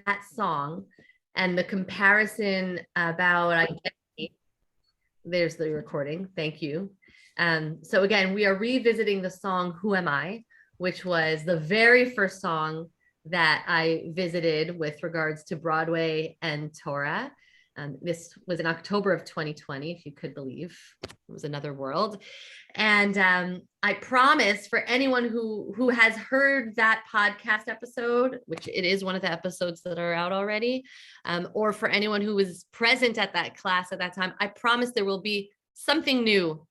that song and the comparison about identity. There's the recording. Thank you. So again, we are revisiting the song Who Am I, which was the very first song that I visited with regards to Broadway and Torah. This was in October of 2020, if you could believe. It was another world. And I promise for anyone who has heard that podcast episode, which it is one of the episodes that are out already, or for anyone who was present at that class at that time, I promise there will be something new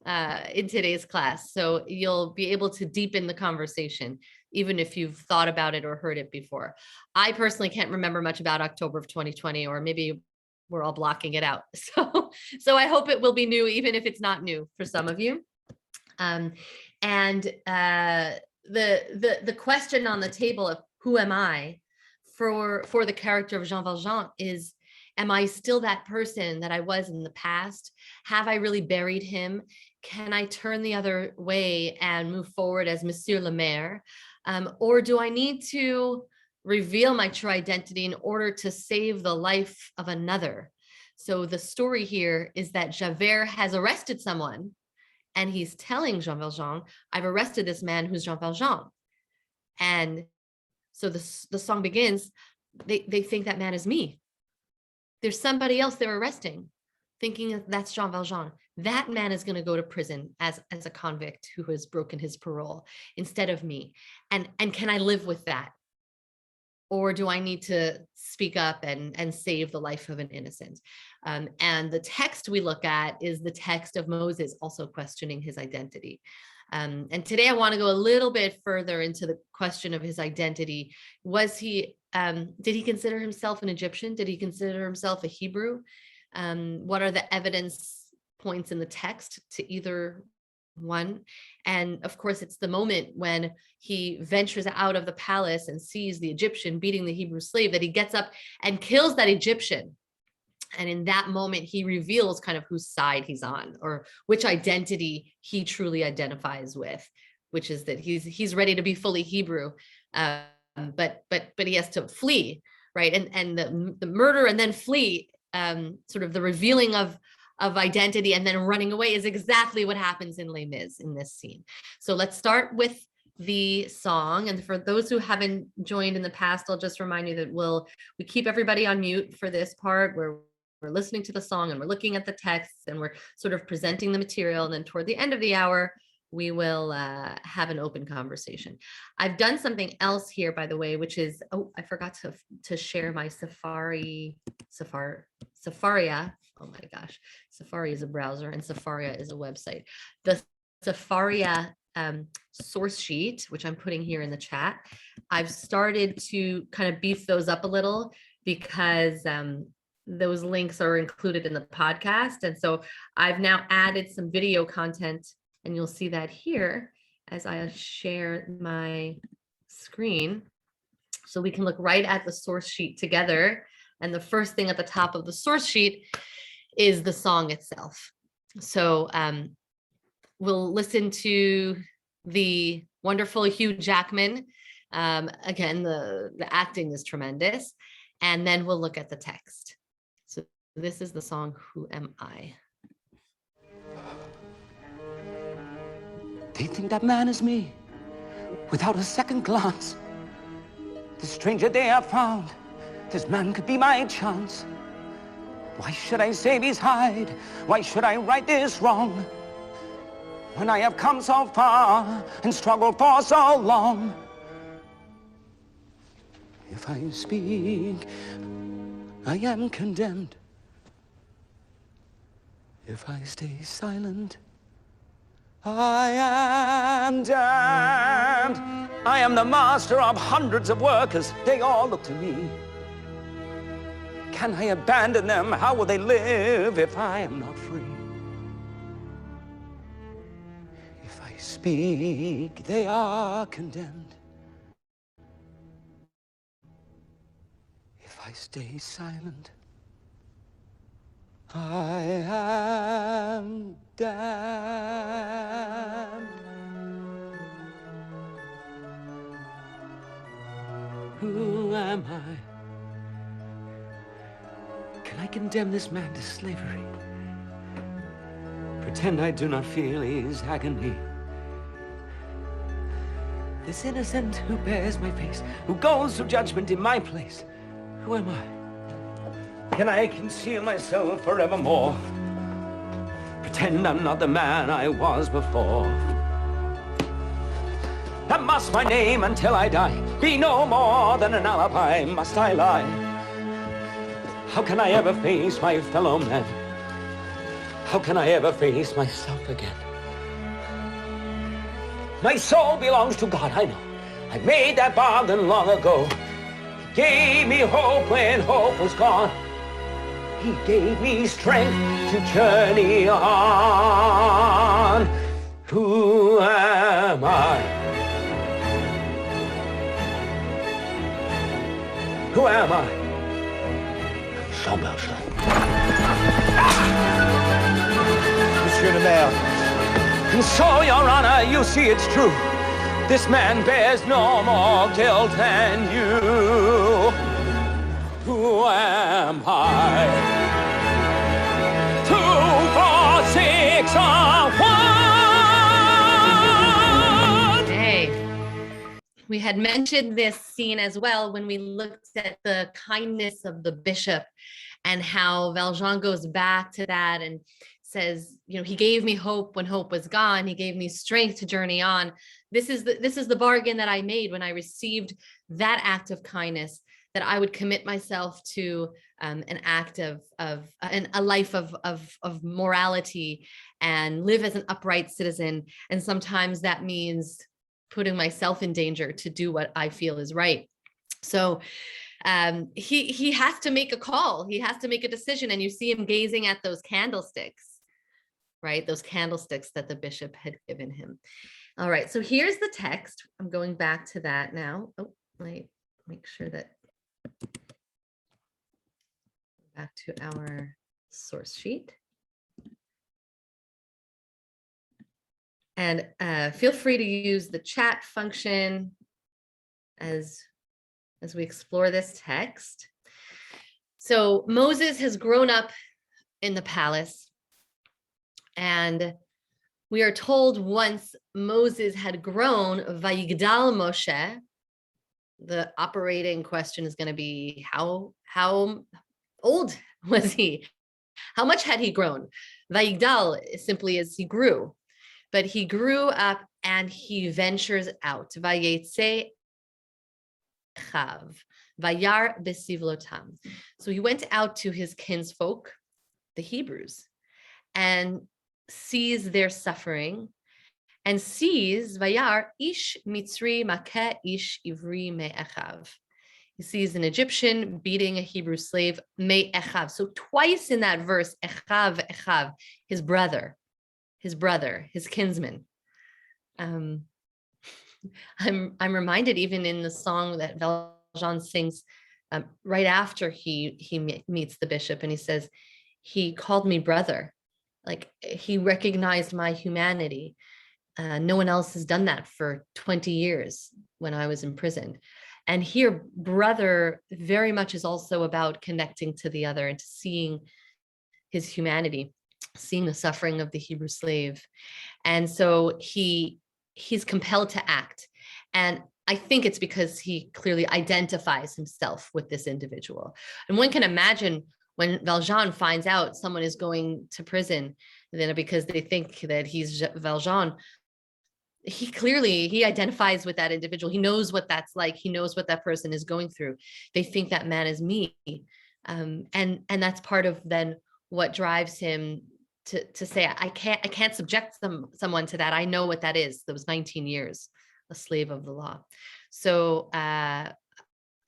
in today's class. So you'll be able to deepen the conversation, even if you've thought about it or heard it before. I personally can't remember much about October of 2020, or maybe we're all blocking it out. So I hope it will be new, even if it's not new for some of you. And the question on the table of who am I for the character of Jean Valjean is, am I still that person that I was in the past? Have I really buried him? Can I turn the other way and move forward as Monsieur le Maire? Or do I need to reveal my true identity in order to save the life of another? So the story here is that Javert has arrested someone, and he's telling Jean Valjean, I've arrested this man who's Jean Valjean. And so the song begins, they think that man is me. There's somebody else they're arresting, thinking that's Jean Valjean. That man is going to go to prison as a convict who has broken his parole instead of me. And can I live with that? Or do I need to speak up and save the life of an innocent? And the text we look at is the text of Moses also questioning his identity. And today I want to go a little bit further into the question of his identity. Was he, did he consider himself an Egyptian? Did he consider himself a Hebrew? What are the evidence points in the text to either one? And of course, it's the moment when he ventures out of the palace and sees the Egyptian beating the Hebrew slave that he gets up and kills that Egyptian. And in that moment, he reveals kind of whose side he's on, or which identity he truly identifies with, which is that he's ready to be fully Hebrew, but he has to flee, right? And the murder and then flee, sort of the revealing of identity and then running away is exactly what happens in Les Mis in this scene. So let's start with the song. And for those who haven't joined in the past, I'll just remind you that we keep everybody on mute for this part where we're listening to the song and we're looking at the texts and we're sort of presenting the material. And then toward the end of the hour, we will have an open conversation. I've done something else here, by the way, which is, I forgot to share my Safaria. Oh my gosh, Safari is a browser and Safaria is a website. The Safaria source sheet, which I'm putting here in the chat, I've started to kind of beef those up a little because those links are included in the podcast. And so I've now added some video content, and you'll see that here as I share my screen. So we can look right at the source sheet together. And the first thing at the top of the source sheet is the song itself. So we'll listen to the wonderful Hugh Jackman. Again, the acting is tremendous. And then we'll look at the text. So this is the song, Who Am I? They think that man is me, without a second glance. The stranger they have found, this man could be my chance. Why should I save his hide? Why should I right this wrong? When I have come so far and struggled for so long. If I speak, I am condemned. If I stay silent, I am damned. I am the master of hundreds of workers. They all look to me. Can I abandon them? How will they live if I am not free? If I speak, they are condemned. If I stay silent, I am damned. Who am I? I condemn this man to slavery. Pretend I do not feel his agony. This innocent who bears my face, who goes to judgment in my place, who am I? Can I conceal myself forevermore? Pretend I'm not the man I was before. And must my name until I die be no more than an alibi? Must I lie? How can I ever face my fellow men? How can I ever face myself again? My soul belongs to God, I know. I made that bargain long ago. He gave me hope when hope was gone. He gave me strength to journey on. Who am I? Who am I? Jean Valjean. Monsieur le Maire. And so, Your Honor, you see it's true. This man bears no more guilt than you. Who am I? 2, 4, 6, or 1. Hey, we had mentioned this scene as well when we looked at the kindness of the bishop and how Valjean goes back to that and says, you know, he gave me hope when hope was gone. He gave me strength to journey on. This is the bargain that I made when I received that act of kindness, that I would commit myself to an act of a life of morality and live as an upright citizen. And sometimes that means putting myself in danger to do what I feel is right. So he has to make a call. He has to make a decision. And you see him gazing at those candlesticks, right? Those candlesticks that the bishop had given him. All right, so here's the text. I'm going back to that now. Oh, wait, make sure that back to our source sheet. And feel free to use the chat function as we explore this text. So Moses has grown up in the palace. And we are told once Moses had grown, Vayigdal Moshe, the operating question is going to be, how old was he? How much had he grown? Vayigdal simply is he grew, but he grew up and he ventures out. Vayetze Chav, Vayar Besivlotam. So he went out to his kinsfolk, the Hebrews, and sees their suffering and sees Vayar ish mitzri makeh ish ivri me'echav. He sees an Egyptian beating a Hebrew slave, me'echav. So twice in that verse, echav, his brother, his kinsman. I'm reminded even in the song that Valjean sings right after he meets the bishop, and he says, he called me brother. Like, he recognized my humanity. No one else has done that for 20 years when I was imprisoned. And here, brother very much is also about connecting to the other and to seeing his humanity, seeing the suffering of the Hebrew slave. And so he's compelled to act. And I think it's because he clearly identifies himself with this individual. And one can imagine when Valjean finds out someone is going to prison, then because they think that he's Valjean, he identifies with that individual. He knows what that's like. He knows what that person is going through. They think that man is me. And that's part of then what drives him to say, I can't subject someone to that. I know what that is. Those 19 years, a slave of the law. So I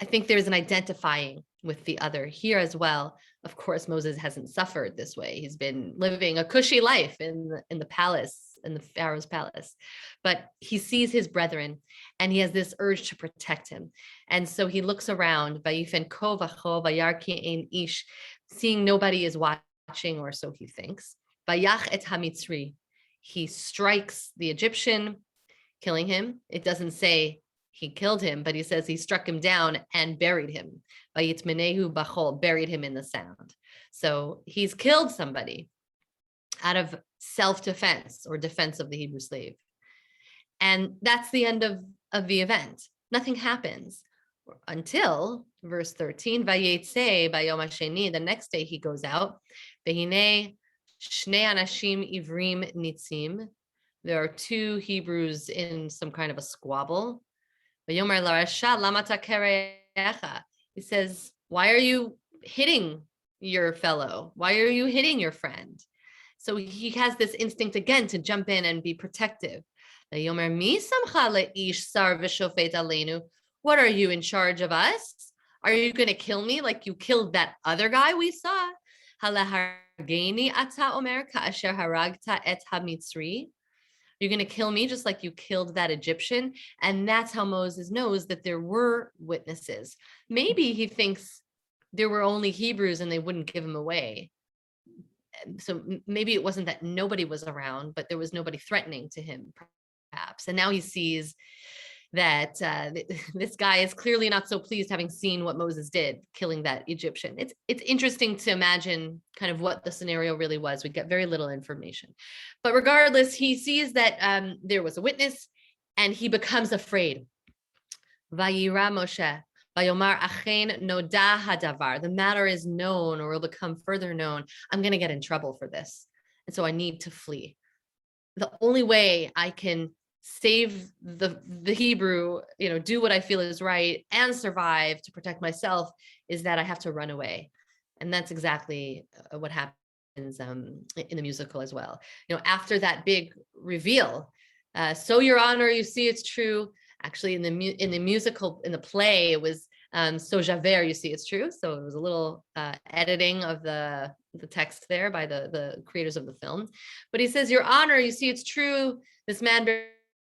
think there's an identifying with the other here as well. Of course, Moses hasn't suffered this way. He's been living a cushy life in the palace, in the Pharaoh's palace, but he sees his brethren and he has this urge to protect him. And so he looks around, seeing nobody is watching, or so he thinks. He strikes the Egyptian, killing him. It doesn't say he killed him, but he says he struck him down and buried him. Vayitmenehu bachol, buried him in the sand. So he's killed somebody out of self-defense or defense of the Hebrew slave. And that's the end of the event. Nothing happens until verse 13, Vayetze bayom hasheni, the next day he goes out. Vehine shnei anashim ivrim nitzim. There are two Hebrews in some kind of a squabble. Vayomer larasha lama takerecha. He says, why are you hitting your fellow? Why are you hitting your friend? So he has this instinct again to jump in and be protective. Vayomer mi samcha leish sar v'shofet aleinu. What are you, in charge of us? Are you going to kill me like you killed that other guy we saw? Halahargeni ata omer ka'asher haragta et hamitzri. You're going to kill me just like you killed that Egyptian. And that's how Moses knows that there were witnesses. Maybe he thinks there were only Hebrews and they wouldn't give him away. So maybe it wasn't that nobody was around, but there was nobody threatening to him, perhaps. And now he sees that this guy is clearly not so pleased, having seen what Moses did, killing that Egyptian. It's interesting to imagine kind of what the scenario really was. We get very little information, but regardless, he sees that there was a witness, and he becomes afraid. Vayira Moshe, Vayomar achen noda hadavar. The matter is known, or will become further known. I'm going to get in trouble for this, and so I need to flee. The only way I can save the Hebrew, do what I feel is right and survive to protect myself, is that I have to run away. And that's exactly what happens in the musical as well. After that big reveal, so your honor, you see it's true. Actually, in the musical, in the play, it was so Javert, you see it's true. So it was a little editing of the text there by the creators of the film. But he says, your honor, you see it's true. This man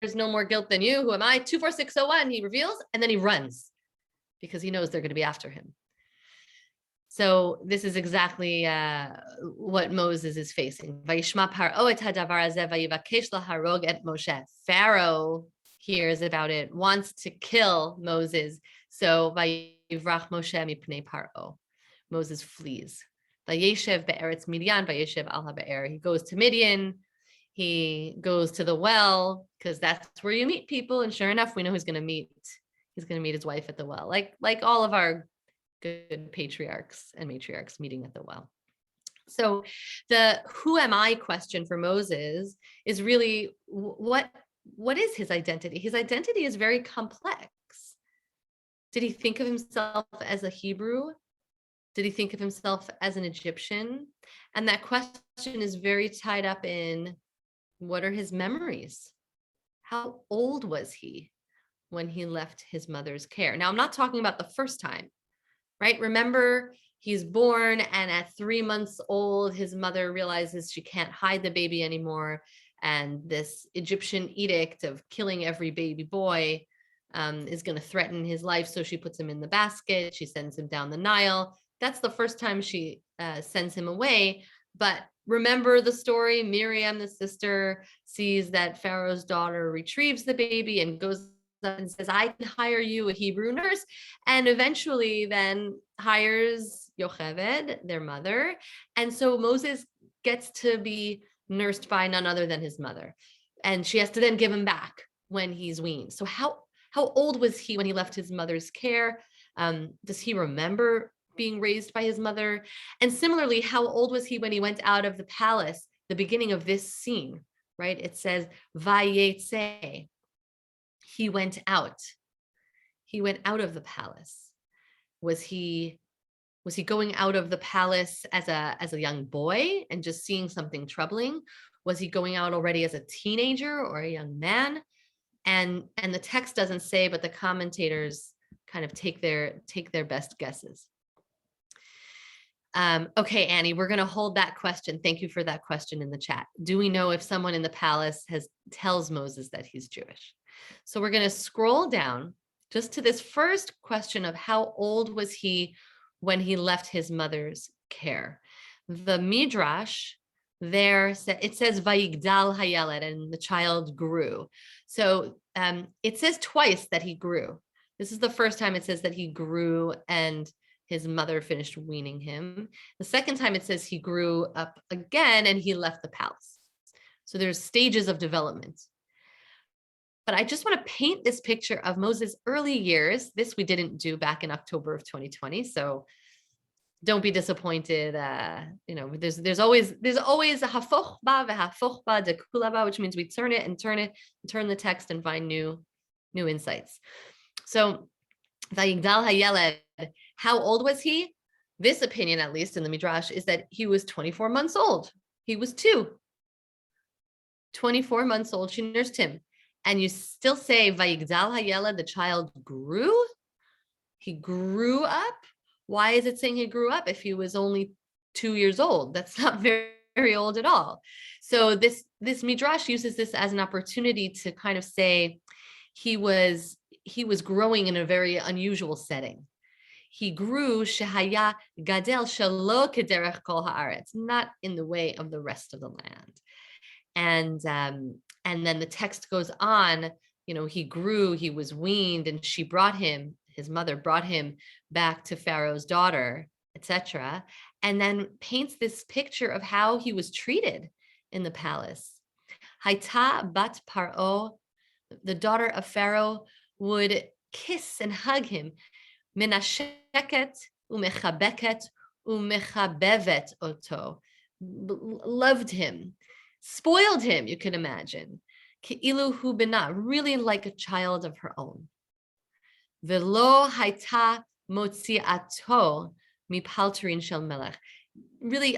there's no more guilt than you. Who am I? 24601, he reveals, and then he runs because he knows they're going to be after him. So this is exactly what Moses is facing. Pharaoh hears about it, wants to kill Moses. So Moses flees. He goes to Midian. He goes to the well, because that's where you meet people. And sure enough, we know he's going to meet his wife at the well, like all of our good patriarchs and matriarchs meeting at the well. So the who am I question for Moses is really what is his identity? His identity is very complex. Did he think of himself as a Hebrew? Did he think of himself as an Egyptian? And that question is very tied up in, what are his memories? How old was he when he left his mother's care? Now, I'm not talking about the first time, right? Remember, he's born, and at 3 months old, his mother realizes she can't hide the baby anymore. And this Egyptian edict of killing every baby boy is going to threaten his life. So she puts him in the basket. She sends him down the Nile. That's the first time she sends him away. But remember the story, Miriam, the sister, sees that Pharaoh's daughter retrieves the baby and goes up and says, I can hire you a Hebrew nurse, and eventually then hires Yocheved, their mother. And so Moses gets to be nursed by none other than his mother. And she has to then give him back when he's weaned. So how old was he when he left his mother's care? Does he remember being raised by his mother? And similarly, how old was he when he went out of the palace? The beginning of this scene, right? It says, Vayetze. He went out. He went out of the palace. Was he going out of the palace as a young boy and just seeing something troubling? Was he going out already as a teenager or a young man? And the text doesn't say, but the commentators kind of take their best guesses. Okay, Annie, we're going to hold that question. Thank you for that question in the chat. Do we know if someone in the palace tells Moses that he's Jewish? So we're going to scroll down just to this first question of how old was he when he left his mother's care. The Midrash there it says Vayigdal Hayeled, and the child grew. So it says twice that he grew. This is the first time it says that he grew and his mother finished weaning him. The second time it says he grew up again and he left the palace. So there's stages of development. But I just want to paint this picture of Moses' early years. This we didn't do back in October of 2020. So don't be disappointed. There's always a hafoch ba v'hafoch ba de kulaba, which means we turn it and turn the text and find new insights. So Vayigdal Hayeled, how old was he? This opinion, at least in the Midrash, is that he was 24 months old. He was 2. 24 months old, she nursed him. And you still say Vayigdal Hayeled, the child grew? He grew up? Why is it saying he grew up if he was only 2 years old? That's not very, very old at all. So this Midrash uses this as an opportunity to kind of say he was growing in a very unusual setting. He grew shehaya gadel shelo kederech kol haaretz, not in the way of the rest of the land. And then the text goes on, he grew, he was weaned, and his mother brought him back to Pharaoh's daughter, etc. And then paints this picture of how he was treated in the palace. Haita bat Paro, the daughter of Pharaoh, would kiss and hug him. Menasheket umechabeket umechabevet oto. Loved him, spoiled him, you can imagine. Ke'ilu hu bena, really like a child of her own. Velo haita motziato mipalterin shel melech. Really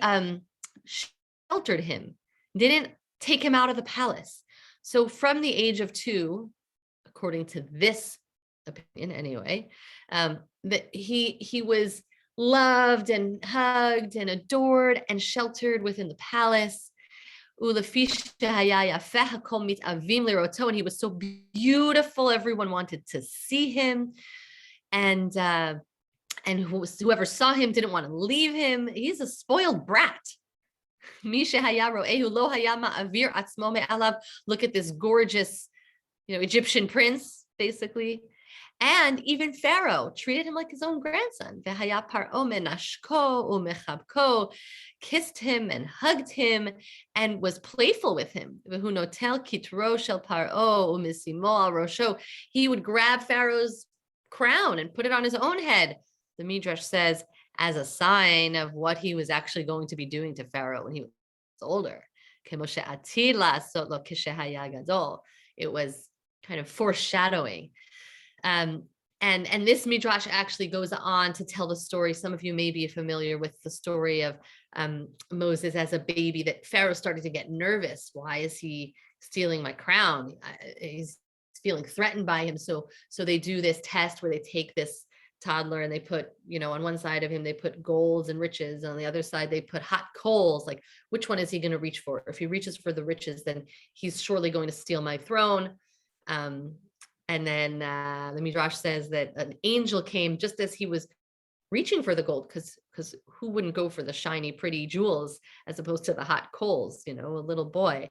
sheltered him, didn't take him out of the palace. So from the age of 2, according to this opinion anyway, that he was loved and hugged and adored and sheltered within the palace. And he was so beautiful, everyone wanted to see him, and whoever saw him didn't want to leave him. He's a spoiled brat. Look at this gorgeous, Egyptian prince, basically. And even Pharaoh treated him like his own grandson. Kissed him and hugged him and was playful with him. He would grab Pharaoh's crown and put it on his own head. The Midrash says, as a sign of what he was actually going to be doing to Pharaoh when he was older. It was kind of foreshadowing. And this Midrash actually goes on to tell the story. Some of you may be familiar with the story of Moses as a baby, that Pharaoh started to get nervous. Why is he stealing my crown? He's feeling threatened by him. So they do this test where they take this toddler and they put, on one side of him, they put golds and riches. On the other side, they put hot coals. Like, which one is he going to reach for? If he reaches for the riches, then he's surely going to steal my throne. And then the Midrash says that an angel came just as he was reaching for the gold, because who wouldn't go for the shiny, pretty jewels as opposed to the hot coals, a little boy.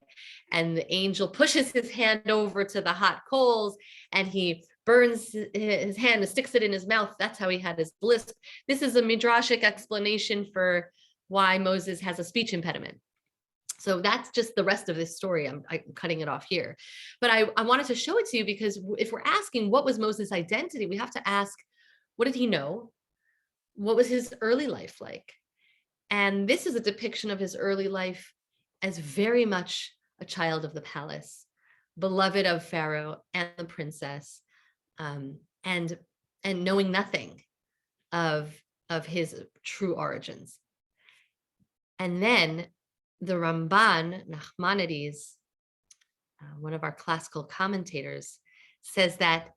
And the angel pushes his hand over to the hot coals and he burns his hand and sticks it in his mouth. That's how he had his bliss. This is a Midrashic explanation for why Moses has a speech impediment. So that's just the rest of this story. I'm cutting it off here. But I wanted to show it to you because if we're asking what was Moses' identity, we have to ask, what did he know? What was his early life like? And this is a depiction of his early life as very much a child of the palace, beloved of Pharaoh and the princess, and knowing nothing of his true origins. And then the Ramban, Nachmanides, one of our classical commentators, says that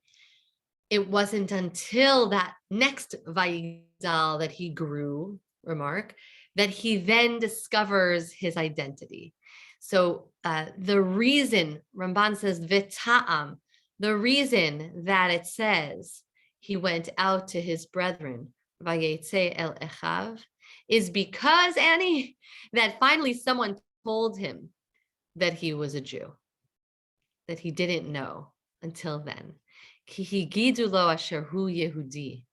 it wasn't until that next Vayigdal that he grew, that he then discovers his identity. So the reason, Ramban says, V'ta'am, the reason that it says he went out to his brethren, Vayetze el Echav, is because, Annie, that finally someone told him that he was a Jew, that he didn't know until then. Ki higidu lo asher hu Yehudi.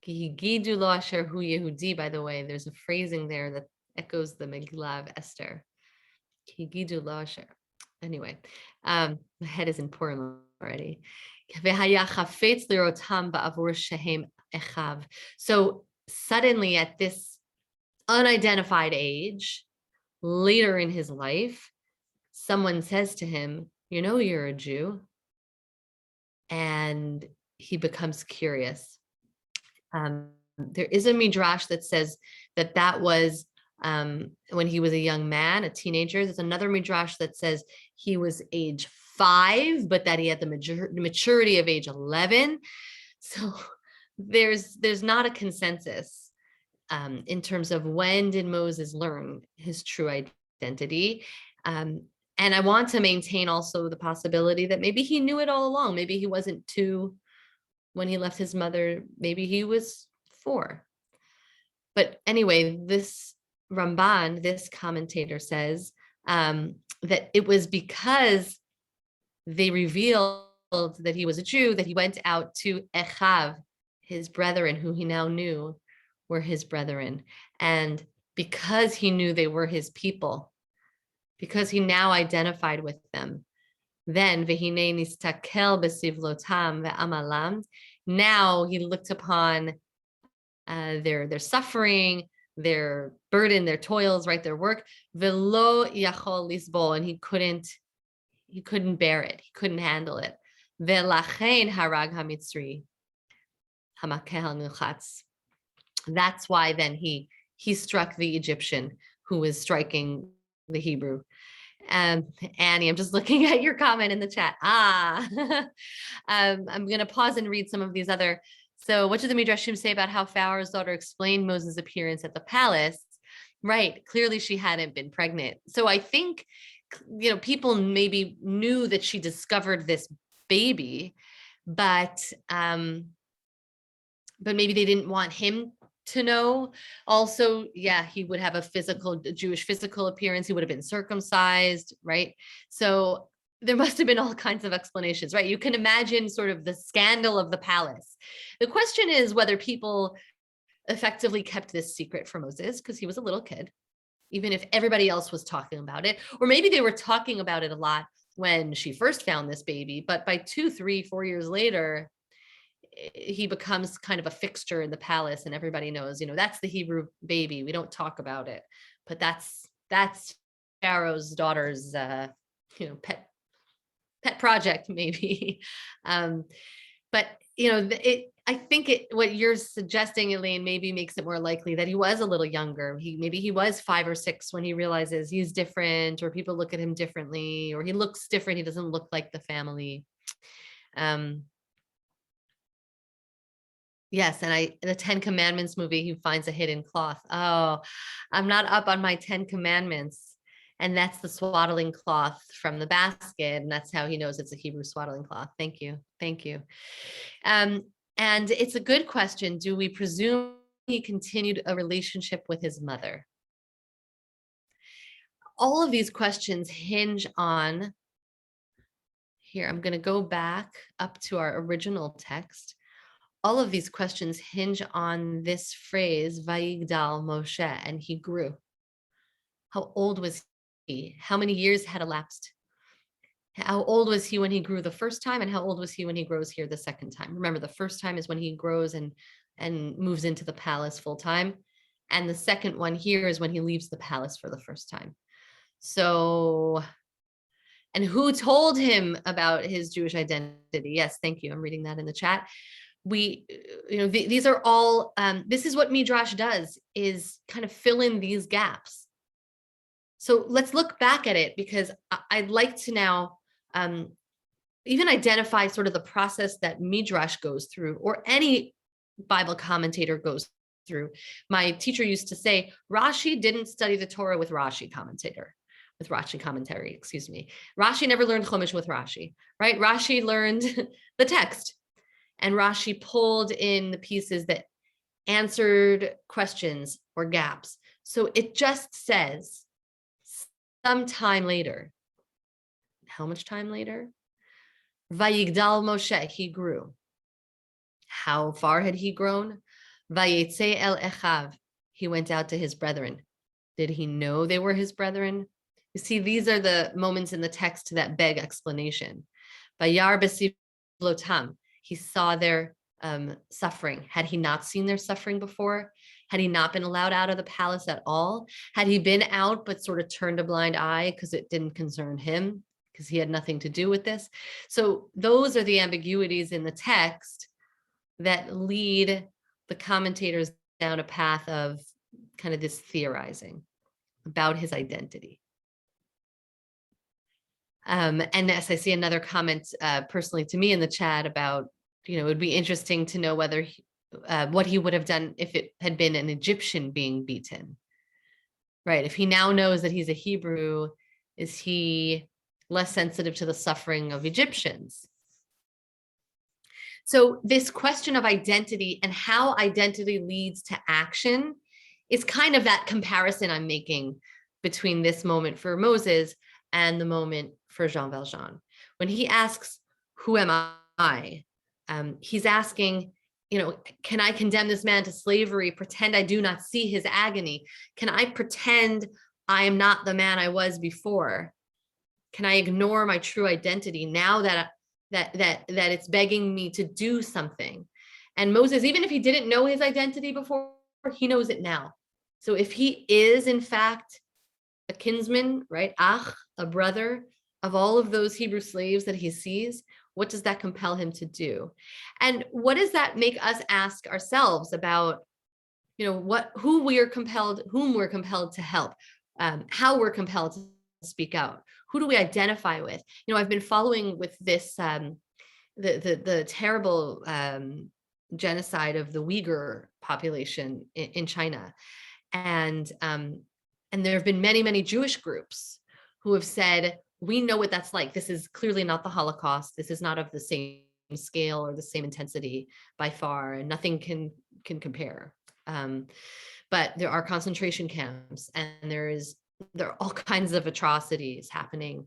Ki higidu lo asher hu Yehudi, by the way, there's a phrasing there that echoes the Megillah of Esther. Ki higidu lo asher. Anyway, my head is in Purim already. So suddenly at this unidentified age, later in his life, someone says to him, you know, you're a Jew. And he becomes curious. There is a midrash that says that was when he was a young man, a teenager. There's another midrash that says he was age 5, but that he had the maturity of age 11. So there's not a consensus in terms of when did Moses learn his true identity. And I want to maintain also the possibility that maybe he knew it all along. Maybe he wasn't 2 when he left his mother. Maybe he was 4. But anyway, this Ramban, this commentator says that it was because they revealed that he was a Jew that he went out to Echav, his brethren, who he now knew were his brethren. And because he knew they were his people, because he now identified with them, then v'hinei nistakel b'sivlotam ve'amalam. Now he looked upon their suffering, their burden, their toils, right, their work. Velo yachol lisbol, and he couldn't bear it. He couldn't handle it. Ve'lachein harag hamitzri hamakel nilchatz. That's why then he struck the Egyptian who was striking the Hebrew. Annie, I'm just looking at your comment in the chat. I'm going to pause and read some of these other. So what did the Midrashim say about how Pharaoh's daughter explained Moses' appearance at the palace? Right. Clearly she hadn't been pregnant. So I think, people maybe knew that she discovered this baby, but maybe they didn't want him to know. Also, yeah, he would have a Jewish physical appearance. He would have been circumcised, right? So there must have been all kinds of explanations, right? You can imagine sort of the scandal of the palace. The question is whether people effectively kept this secret from Moses because he was a little kid, even if everybody else was talking about it, or maybe they were talking about it a lot when she first found this baby, but by 2, 3, 4 years later, he becomes kind of a fixture in the palace and everybody knows, that's the Hebrew baby. We don't talk about it, but that's Pharaoh's daughter's, pet project maybe. But, I think what you're suggesting, Elaine, maybe makes it more likely that he was a little younger. Maybe he was 5 or 6 when he realizes he's different, or people look at him differently, or he looks different. He doesn't look like the family. Yes, and the 10 Commandments movie, he finds a hidden cloth. Oh, I'm not up on my 10 Commandments. And that's the swaddling cloth from the basket. And that's how he knows it's a Hebrew swaddling cloth. Thank you. Thank you. And it's a good question. Do we presume he continued a relationship with his mother? All of these questions hinge on, here, I'm going to go back up to our original text. All of these questions hinge on this phrase, Vayigdal Moshe, and he grew. How old was he? How many years had elapsed? How old was he when he grew the first time, and how old was he when he grows here the second time? Remember, the first time is when he grows and moves into the palace full time. And the second one here is when he leaves the palace for the first time. So, and who told him about his Jewish identity? Yes, thank you. I'm reading that in the chat. These are all, this is what Midrash does, is kind of fill in these gaps. So let's look back at it, because I'd like to now even identify sort of the process that Midrash goes through, or any Bible commentator goes through. My teacher used to say, Rashi didn't study the Torah with Rashi commentary, excuse me. Rashi never learned Chumash with Rashi, right? Rashi learned the text. And Rashi pulled in the pieces that answered questions or gaps. So it just says, some time later, how much time later? Vayigdal Moshe, he grew. How far had he grown? Vayetze el echav, he went out to his brethren. Did he know they were his brethren? You see, these are the moments in the text that beg explanation. Vayar b'sivlotam, he saw their suffering. Had he not seen their suffering before? Had he not been allowed out of the palace at all? Had he been out but sort of turned a blind eye because it didn't concern him, because he had nothing to do with this? So those are the ambiguities in the text that lead the commentators down a path of kind of this theorizing about his identity. And as I see another comment personally to me in the chat about, it would be interesting to know whether what he would have done if it had been an Egyptian being beaten, right? If he now knows that he's a Hebrew, is he less sensitive to the suffering of Egyptians? So this question of identity and how identity leads to action is kind of that comparison I'm making between this moment for Moses and the moment for Jean Valjean. When he asks, who am I? He's asking, can I condemn this man to slavery, pretend I do not see his agony? Can I pretend I am not the man I was before? Can I ignore my true identity now that it's begging me to do something? And Moses, even if he didn't know his identity before, he knows it now. So if he is in fact a kinsman, right, ach, a brother of all of those Hebrew slaves that he sees, what does that compel him to do? And what does that make us ask ourselves about, whom we're compelled to help, how we're compelled to speak out? Who do we identify with? I've been following with this, the terrible genocide of the Uyghur population in China. And there have been many, many Jewish groups who have said, we know what that's like. This is clearly not the Holocaust. This is not of the same scale or the same intensity by far, and nothing can compare. But there are concentration camps, and there are all kinds of atrocities happening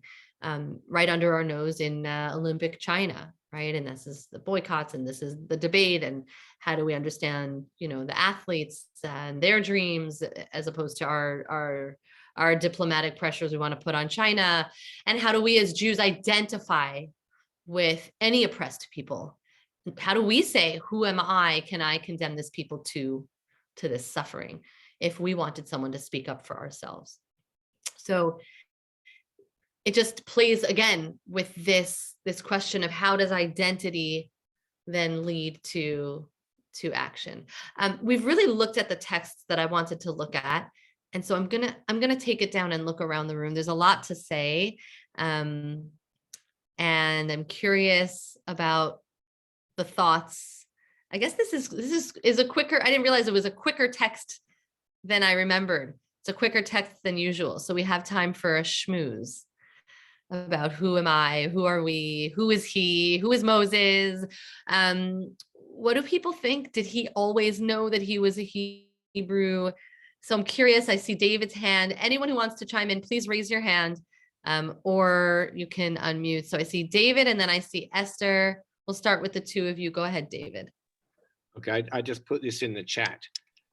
right under our nose in Olympic China, right? And this is the boycotts, and this is the debate, and how do we understand, the athletes and their dreams as opposed to our diplomatic pressures we want to put on China? And how do we as Jews identify with any oppressed people? How do we say, who am I? Can I condemn this people to this suffering if we wanted someone to speak up for ourselves? So it just plays again with this question of how does identity then lead to action? We've really looked at the texts that I wanted to look at. And so I'm gonna take it down and look around the room. There's a lot to say. And I'm curious about the thoughts. I guess this is a quicker, I didn't realize it was a quicker text than I remembered. It's a quicker text than usual. So we have time for a schmooze about who am I, who are we, who is he, who is Moses? What do people think? Did he always know that he was a Hebrew? So I'm curious. I see David's hand. Anyone who wants to chime in, please raise your hand, or you can unmute. So I see David, and then I see Esther. We'll start with the two of you. Go ahead, David. Okay, I just put this in the chat.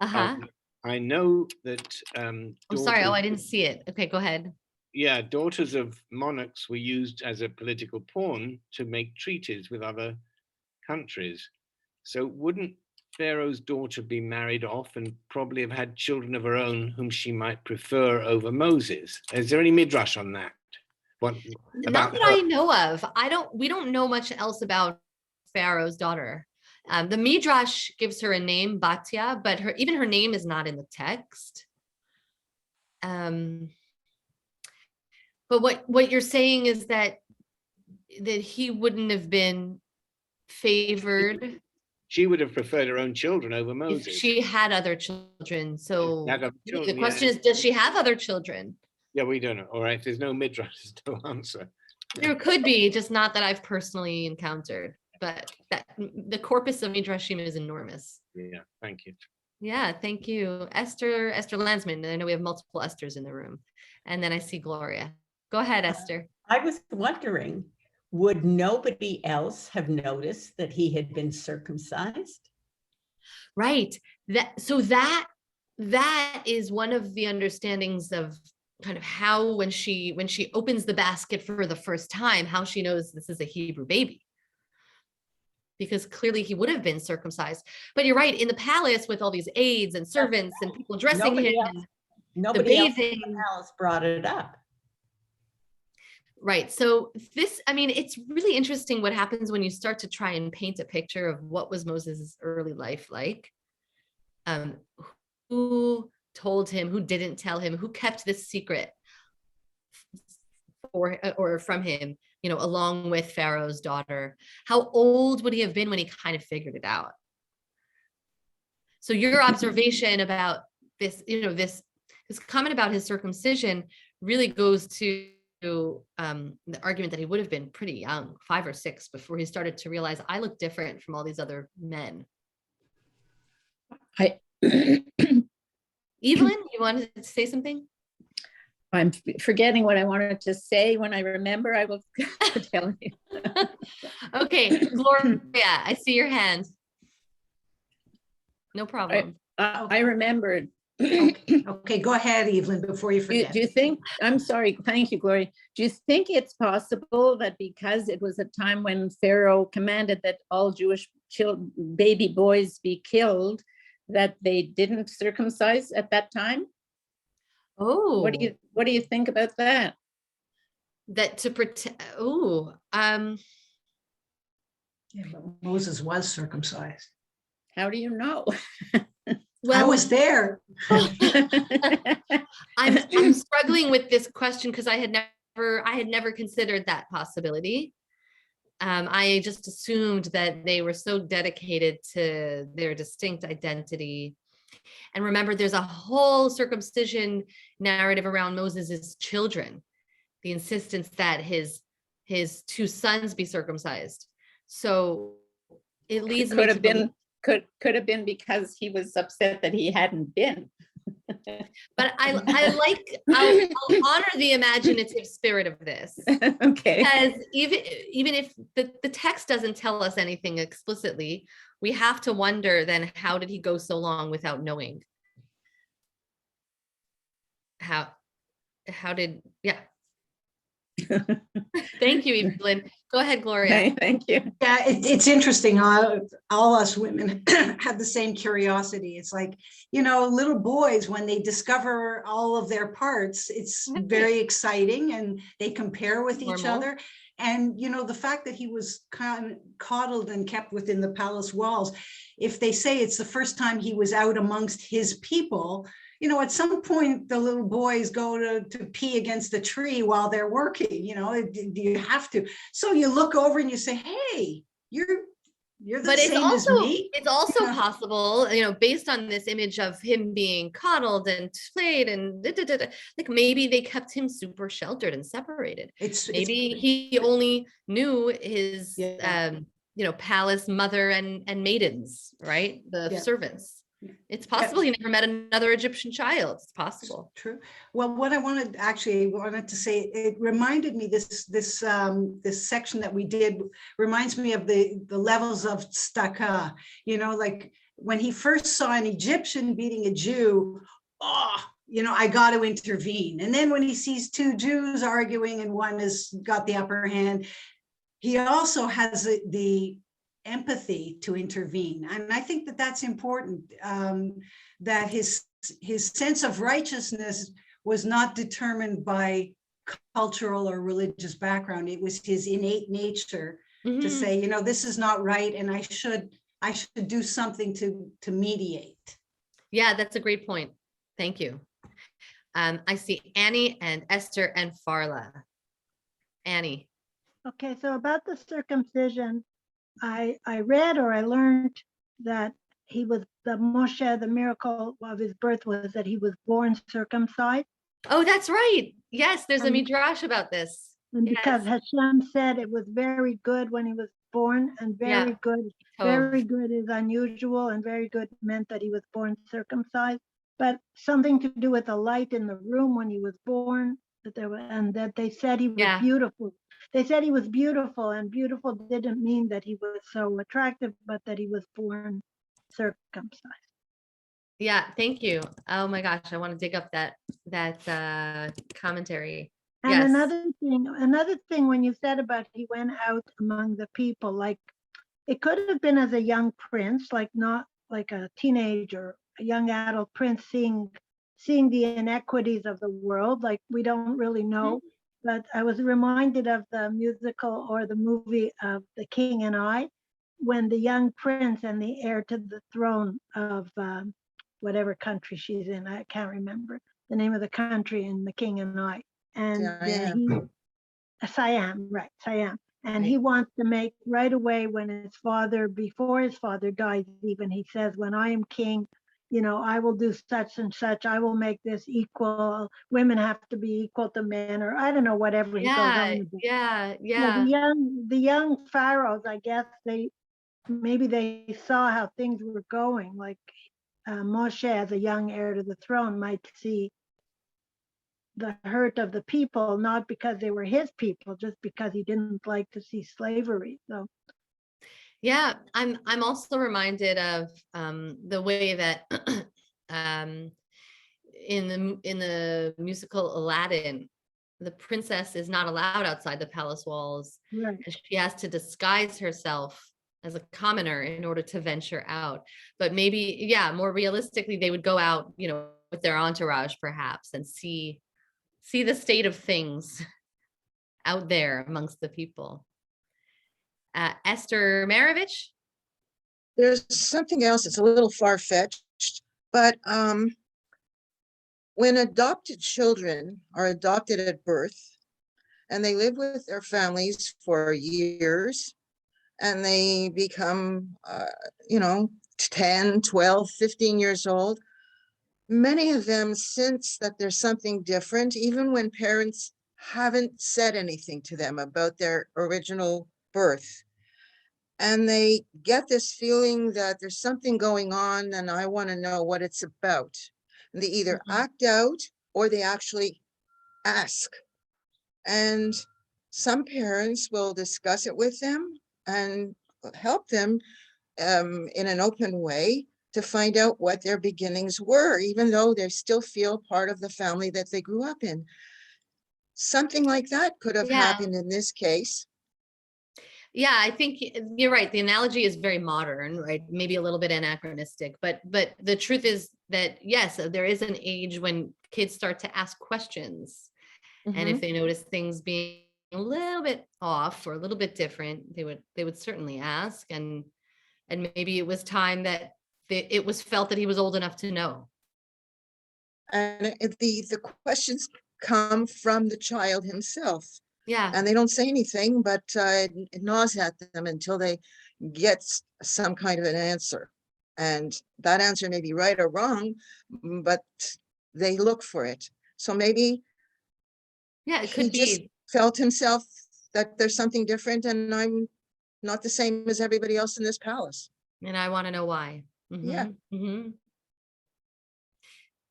Uh-huh. I know that I'm sorry. Oh, I didn't see it. Okay, go ahead. Yeah, daughters of monarchs were used as a political pawn to make treaties with other countries. So wouldn't Pharaoh's daughter be married off and probably have had children of her own whom she might prefer over Moses? Is there any midrash on that? What Not that I know of. We don't know much else about Pharaoh's daughter. The midrash gives her a name, Batya, but even her name is not in the text. But what you're saying is that he wouldn't have been favored. She would have preferred her own children over Moses. If she had other children. So the question is, does she have other children? Yeah, we don't know. All right, there's no midrash, no answer. There could be, just not that I've personally encountered. But the corpus of midrashim is enormous. Yeah, thank you. Yeah, thank you. Esther Landsman. I know we have multiple Esthers in the room. And then I see Gloria. Go ahead, Esther. I was wondering, would nobody else have noticed that he had been circumcised? Right. That is one of the understandings of kind of how when she opens the basket for the first time, how she knows this is a Hebrew baby. Because clearly he would have been circumcised. But you're right, in the palace with all these aides and servants and people dressing him, Nobody else bathing. in the palace brought it up. Right. So this, I mean, it's really interesting what happens when you start to try and paint a picture of what was Moses' early life like. Who told him, who didn't tell him, who kept this secret or from him, along with Pharaoh's daughter. How old would he have been when he kind of figured it out? So your observation about this, this comment about his circumcision really goes to the argument that he would have been pretty young, 5 or 6, before he started to realize I look different from all these other men. Evelyn, you wanted to say something? I'm forgetting what I wanted to say. When I remember, I will tell you. Okay, Gloria, I see your hand. No problem. I remembered. Okay, go ahead, Evelyn, before you forget. Do you think, I'm sorry, thank you, Gloria. Do you think it's possible that because it was a time when Pharaoh commanded that all Jewish baby boys be killed, that they didn't circumcise at that time? Oh, what do you think about that? That to protect, Yeah, but Moses was circumcised. How do you know? Well, I was there. I'm struggling with this question because I had never considered that possibility. I just assumed that they were so dedicated to their distinct identity. And remember, there's a whole circumcision narrative around Moses's children, the insistence that his 2 sons be circumcised. So it leads me to could have been because he was upset that he hadn't been. But I'll honor the imaginative spirit of this. Okay. Because even if the text doesn't tell us anything explicitly, we have to wonder then, how did he go so long without knowing? How did, yeah. Thank you, Evelyn. Go ahead, Gloria. Okay, thank you. Yeah, it's interesting. All us women have the same curiosity. It's like, little boys, when they discover all of their parts, it's very exciting, and they compare with each other. And, the fact that he was kind of coddled and kept within the palace walls, if they say it's the first time he was out amongst his people, at some point the little boys go to pee against the tree while they're working, you have to. So you look over and you say, hey, you're the same as me. It's also possible, based on this image of him being coddled and played and like maybe they kept him super sheltered and separated. Maybe he only knew his palace mother and maidens, right? The servants. It's possible he never met another Egyptian child. It's possible. True. Well, what I wanted to say, it reminded me this section that we did reminds me of the levels of tzedakah. Like when he first saw an Egyptian beating a Jew, I got to intervene. And then when he sees 2 Jews arguing and one has got the upper hand, he also has the empathy to intervene. And I think that that's important, that his sense of righteousness was not determined by cultural or religious background. It was his innate nature to say, this is not right, and I should do something to mediate. Yeah, that's a great point. Thank you. I see Annie and Esther and Farla. Annie. Okay, so about the circumcision, I read or I learned that the miracle of his birth was that he was born circumcised. Oh, that's right. Yes, there's a midrash about this. And because Hashem said it was very good when he was born and very good Very good is unusual, and very good meant that he was born circumcised. But something to do with the light in the room when he was born, that there were, and that they said he was Yeah. beautiful. They said he was beautiful, and beautiful didn't mean that he was so attractive, but that he was born circumcised. Yeah, thank you. Oh my gosh, I want to dig up that commentary. And Yes. another thing, when you said about he went out among the people, like it could have been as a young prince, like not like a teenager, a young adult prince seeing the inequities of the world, like we don't really know. But I was reminded of the musical or the movie of The King and I, when the young prince and the heir to the throne of whatever country she's in, I can't remember the name of the country in The King and I. And Siam, right, Siam. And he wants to make right away when his father, before his father dies, even he says, when I am king, you know, I will do such and such. I will make this equal. Women have to be equal to men, or I don't know, whatever he goes on about. Yeah. The young pharaohs, I guess maybe they saw how things were going. Like Moshe, as a young heir to the throne, might see the hurt of the people, not because they were his people, just because he didn't like to see slavery. So Yeah, I'm also reminded of the way that in the musical Aladdin, the princess is not allowed outside the palace walls, right. and she has to disguise herself as a commoner in order to venture out. But maybe, yeah, more realistically, they would go out, you know, with their entourage perhaps, and see the state of things out there amongst the people. Esther Maravich? There's something else. It's a little far-fetched, but when adopted children are adopted at birth and they live with their families for years and they become, 10, 12, 15 years old, many of them sense that there's something different, even when parents haven't said anything to them about their original birth. And they get this feeling that there's something going on and I want to know what it's about. And they either act out or they actually ask. And some parents will discuss it with them and help them in an open way to find out what their beginnings were, even though they still feel part of the family that they grew up in. Something like that could have happened in this case. Yeah, I think you're right. The analogy is very modern, right? Maybe a little bit anachronistic, but the truth is that yes, there is an age when kids start to ask questions. And if they notice things being a little bit off or a little bit different, they would certainly ask. And maybe it was time that it was felt that he was old enough to know. And the questions come from the child himself. Yeah. And they don't say anything, but it gnaws at them until they get some kind of an answer. And that answer may be right or wrong, but they look for it. So maybe it could just felt himself that there's something different and I'm not the same as everybody else in this palace. And I want to know why. Yeah.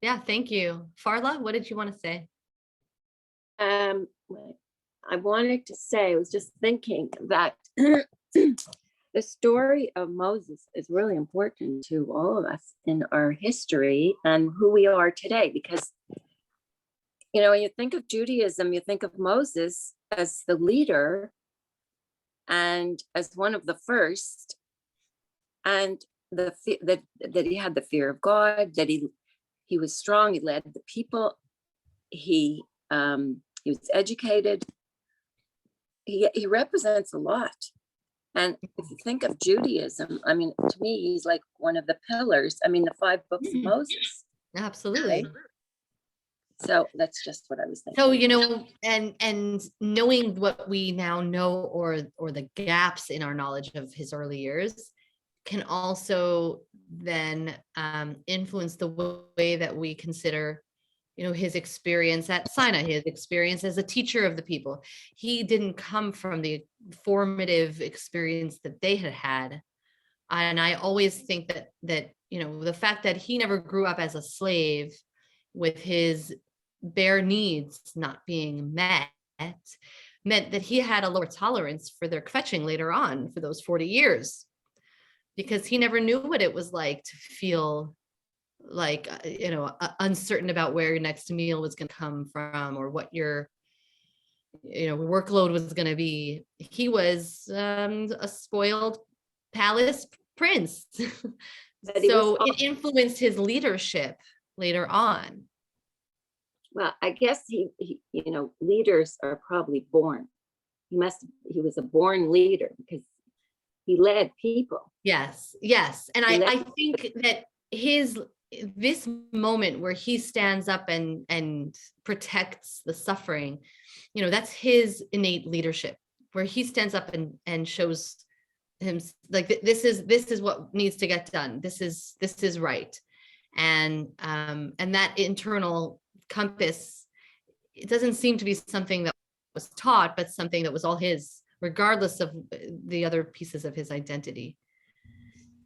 Yeah, thank you. Farla, what did you want to say? I wanted to say, I was just thinking that the story of Moses is really important to all of us in our history and who we are today, because, you know, when you think of Judaism, you think of Moses as the leader and as one of the first, and that he had the fear of God, that he was strong, he led the people, he was educated. He represents a lot. And if you think of Judaism, I mean, to me, he's like one of the pillars. I mean, the 5 books of Moses. Absolutely. Right? So that's just what I was thinking. So, you know, and knowing what we now know, or the gaps in our knowledge of his early years, can also then influence the way that we consider, you know, his experience at Sinai, his experience as a teacher of the people. He didn't come from the formative experience that they had had And I always think that the fact that he never grew up as a slave with his bare needs not being met meant that he had a lower tolerance for their kvetching later on for those 40 years, because he never knew what it was like to feel like, uncertain about where your next meal was going to come from, or what your workload was going to be. He was a spoiled palace prince. So it influenced his leadership later on. Well, I guess he leaders are probably born. He was a born leader because he led people. Yes. And I think that this moment where he stands up and protects the suffering, that's his innate leadership, where he stands up and shows him like, this is what needs to get done. This is right. And that internal compass, it doesn't seem to be something that was taught, but something that was all his, regardless of the other pieces of his identity.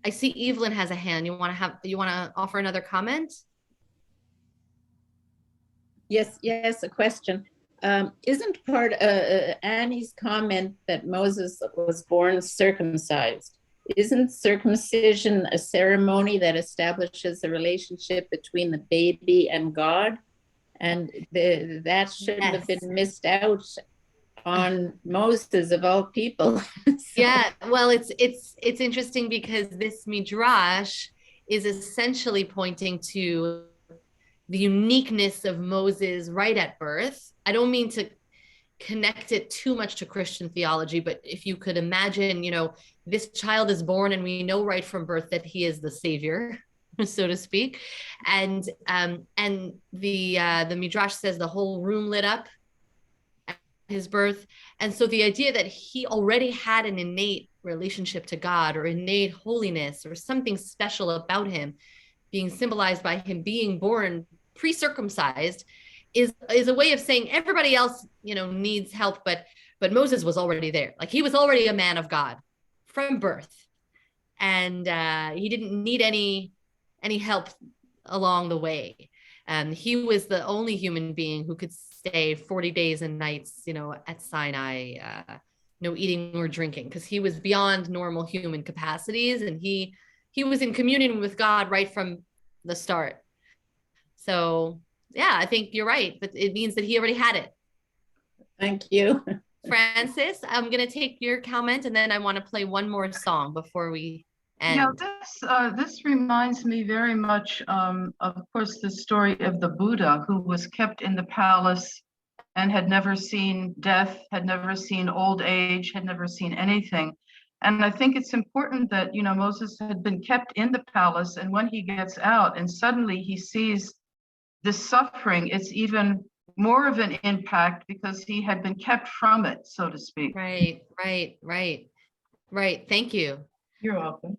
I see Evelyn has a hand. You want to offer another comment? Yes, a question. Isn't part Annie's comment that Moses was born circumcised? Isn't circumcision a ceremony that establishes a relationship between the baby and God? And that shouldn't have been missed out on Moses of all people. Yeah, well, it's interesting because this midrash is essentially pointing to the uniqueness of Moses right at birth. I don't mean to connect it too much to Christian theology, but if you could imagine, this child is born and we know right from birth that he is the savior, so to speak. And the midrash says the whole room lit up at his birth. And so the idea that he already had an innate relationship to God, or innate holiness, or something special about him, being symbolized by him being born pre-circumcised, is a way of saying everybody else, needs help, but Moses was already there. Like, he was already a man of God from birth, and he didn't need any help along the way. He was the only human being who could stay 40 days and nights, at Sinai, no eating or drinking, because he was beyond normal human capacities, and he was in communion with God right from the start. So yeah, I think you're right, but it means that he already had it. Thank you. Francis, I'm going to take your comment, and then I want to play one more song before we end. This reminds me very much, of course, the story of the Buddha, who was kept in the palace and had never seen death, had never seen old age, had never seen anything. And I think it's important that, Moses had been kept in the palace, and when he gets out and suddenly he sees this suffering, it's even more of an impact because he had been kept from it, so to speak. Right. Thank you. You're welcome.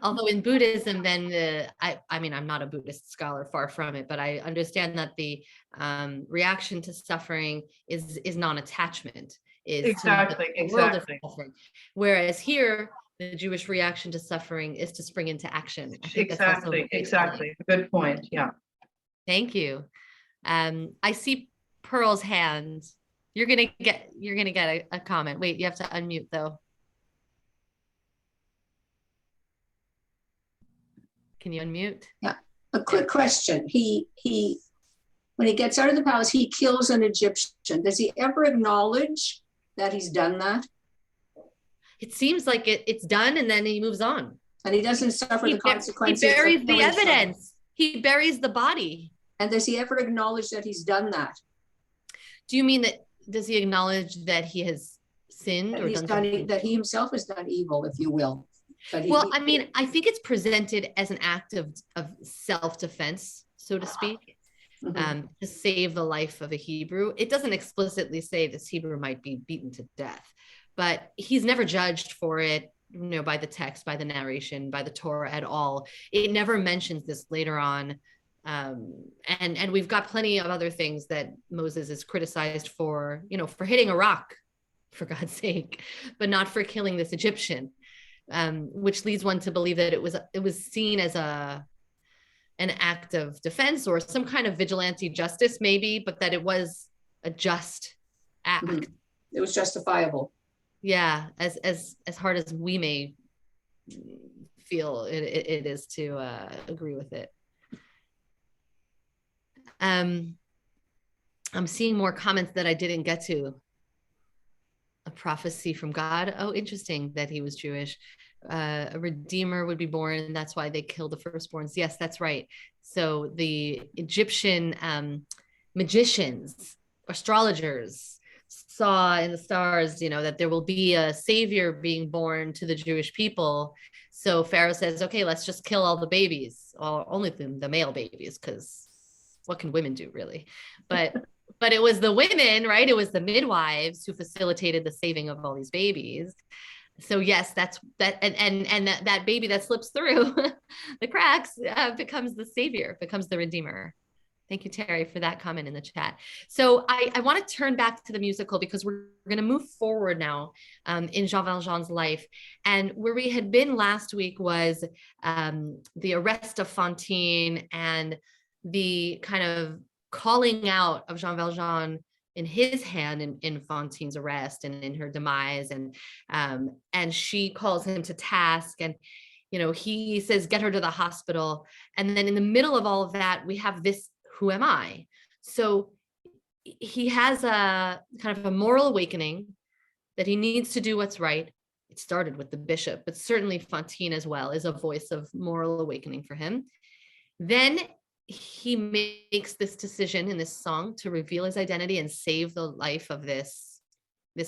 Although in Buddhism, then I'm not a Buddhist scholar, far from it, but I understand that the reaction to suffering is non-attachment. Exactly. Whereas here, the Jewish reaction to suffering is to spring into action. Exactly. Good point. Yeah. Thank you. I see Pearl's hand. You're gonna get a comment. Wait, you have to unmute though. Can you unmute? Yeah, a quick question. He when he gets out of the palace, he kills an Egyptian. Does he ever acknowledge that he's done that? It seems like it's done, and then he moves on. And he doesn't suffer the consequences. He buries the evidence. He buries the body. And does he ever acknowledge that he's done that? Do you mean that, does he acknowledge that he has sinned, or that he himself has done evil, if you will? Well, I mean, I think it's presented as an act of self-defense, so to speak, to save the life of a Hebrew. It doesn't explicitly say this Hebrew might be beaten to death, but he's never judged for it, by the text, by the narration, by the Torah at all. It never mentions this later on. And we've got plenty of other things that Moses is criticized for, for hitting a rock, for God's sake, but not for killing this Egyptian. which leads one to believe that it was seen as an act of defense or some kind of vigilante justice, maybe, but that it was a just act. Mhm. It was justifiable. Yeah, as hard as we may feel it is to agree with it. I'm seeing more comments that I didn't get to. A prophecy from God. Oh, interesting that he was Jewish. A redeemer would be born. That's why they killed the firstborns. Yes, that's right. So the Egyptian magicians, astrologers saw in the stars, that there will be a savior being born to the Jewish people. So Pharaoh says, okay, let's just kill all the babies, or only the male babies, because what can women do really? But it was the women, right? It was the midwives who facilitated the saving of all these babies. So yes, that's that, and that baby that slips through the cracks becomes the savior, becomes the redeemer. Thank you, Terry, for that comment in the chat. So I want to turn back to the musical because we're going to move forward now in Jean Valjean's life. And where we had been last week was the arrest of Fantine and the kind of calling out of Jean Valjean in his hand in Fantine's arrest and in her demise. And she calls him to task, and he says, get her to the hospital. And then in the middle of all of that, we have this, who am I? So he has a kind of a moral awakening that he needs to do what's right. It started with the bishop, but certainly Fantine as well is a voice of moral awakening for him. Then he makes this decision in this song to reveal his identity and save the life of this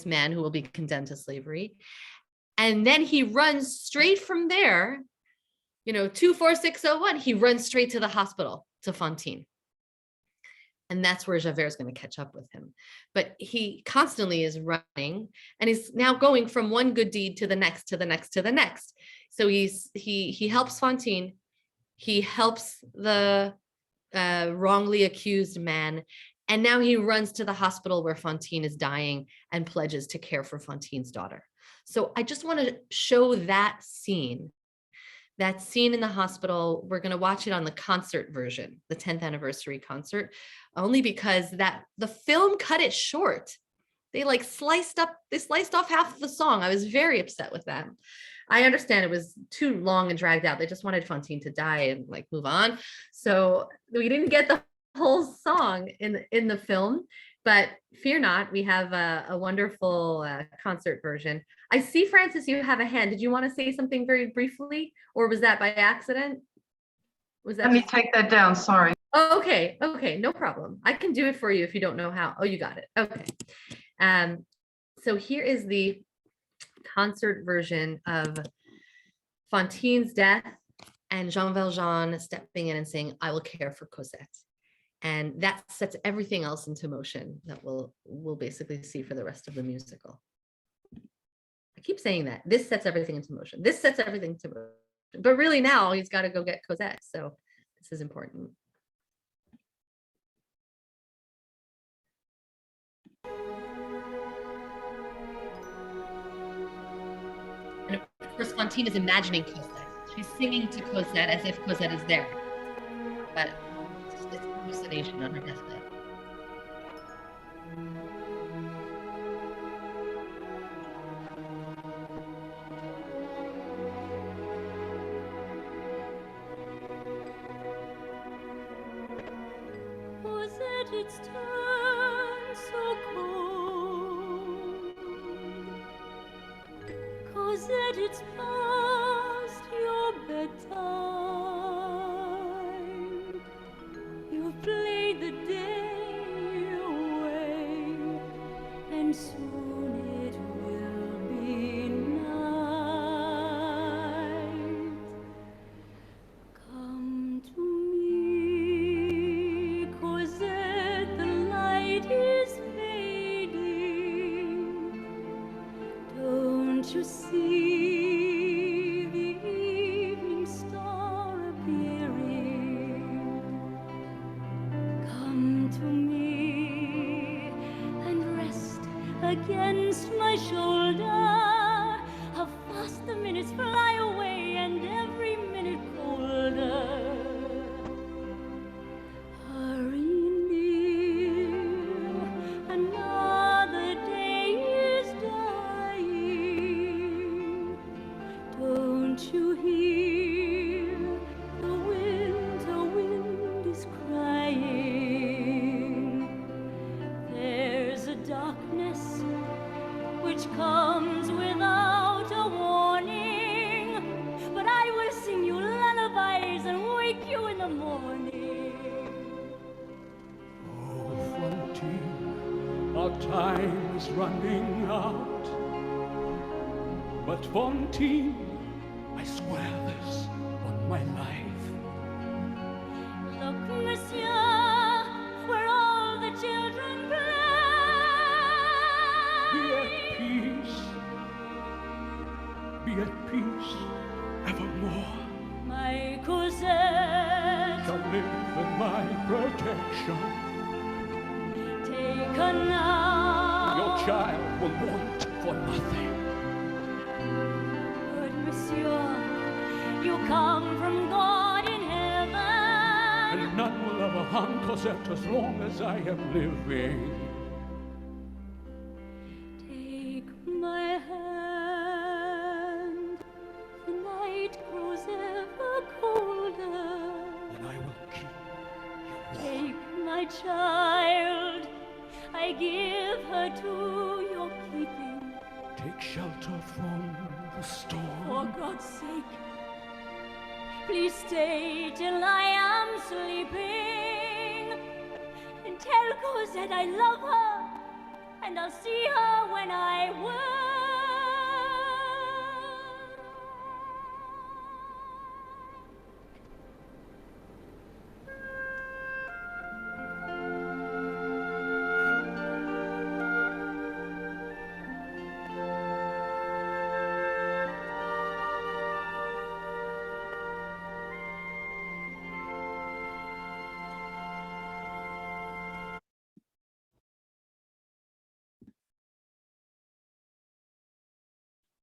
man who will be condemned to slavery. And then he runs straight from there, 24601, he runs straight to the hospital to Fantine. And that's where Javert is going to catch up with him. But he constantly is running, and he's now going from one good deed to the next, to the next, to the next. So he helps Fantine. He helps the wrongly accused man. And now he runs to the hospital where Fantine is dying and pledges to care for Fantine's daughter. So I just want to show that scene in the hospital. We're going to watch it on the concert version, the 10th anniversary concert, only because the film cut it short. They sliced off half of the song. I was very upset with that. I understand it was too long and dragged out. They just wanted Fantine to die and move on. So we didn't get the whole song in the film, but fear not, we have a wonderful concert version. I see, Francis, you have a hand. Did you want to say something very briefly, or was that by accident? Let me take that down, sorry. Oh, okay, no problem. I can do it for you if you don't know how. Oh, you got it. Okay. So here is the concert version of Fantine's death and Jean Valjean stepping in and saying, I will care for Cosette. And that sets everything else into motion that we'll basically see for the rest of the musical. I keep saying that. This sets everything into motion. This sets everything into motion. But really now he's got to go get Cosette. So this is important. And of course, Fantine is imagining Cosette. She's singing to Cosette as if Cosette is there. But it's hallucination on her deathbed. Cosette, it's turned so cold. Cosette, it's past your bedtime. You've played the day away, and soon it will be night. Come to me, Cosette, the light is fading. Don't you see the evening star appearing? Come to me and rest against my shoulder. How fast the minutes fly away and every minute colder. Hurry near, another day is dying. Don't you hear the winter wind is crying? There's a darkness which comes without a warning, but I will sing you lullabies and wake you in the morning. Oh, Fantine, our time is running out. But Fantine, I swear this on my life. Look, monsieur, where all the children play. Be at peace evermore. My Cosette Shall live in my protection. take her now. Your child will want for nothing. But monsieur, you come from God in heaven. And none will ever harm Cosette as long as I am living. Take my hand, the night grows ever colder. And I will keep you warm. Take my child, I give her to your keeping. Take shelter from the storm. For God's sake, please stay till I am sleeping. And tell Cosette I love her, and I'll see her when I will.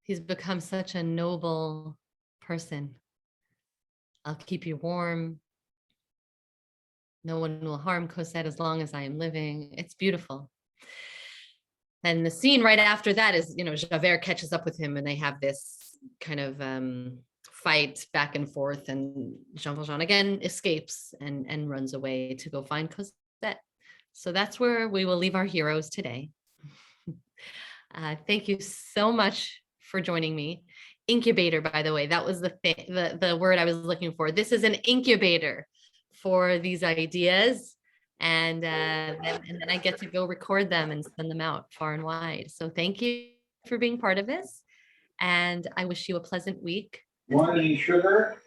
He's become such a noble person. I'll keep you warm. No one will harm Cosette as long as I am living. It's beautiful. And the scene right after that is, Javert catches up with him and they have this kind of fight back and forth, and Jean Valjean again escapes and runs away to go find Cosette. So that's where we will leave our heroes today. Thank you so much for joining me. Incubator, by the way, that was the word I was looking for. This is an incubator for these ideas, and then I get to go record them and send them out far and wide. So thank you for being part of this, and I wish you a pleasant week. Want any sugar?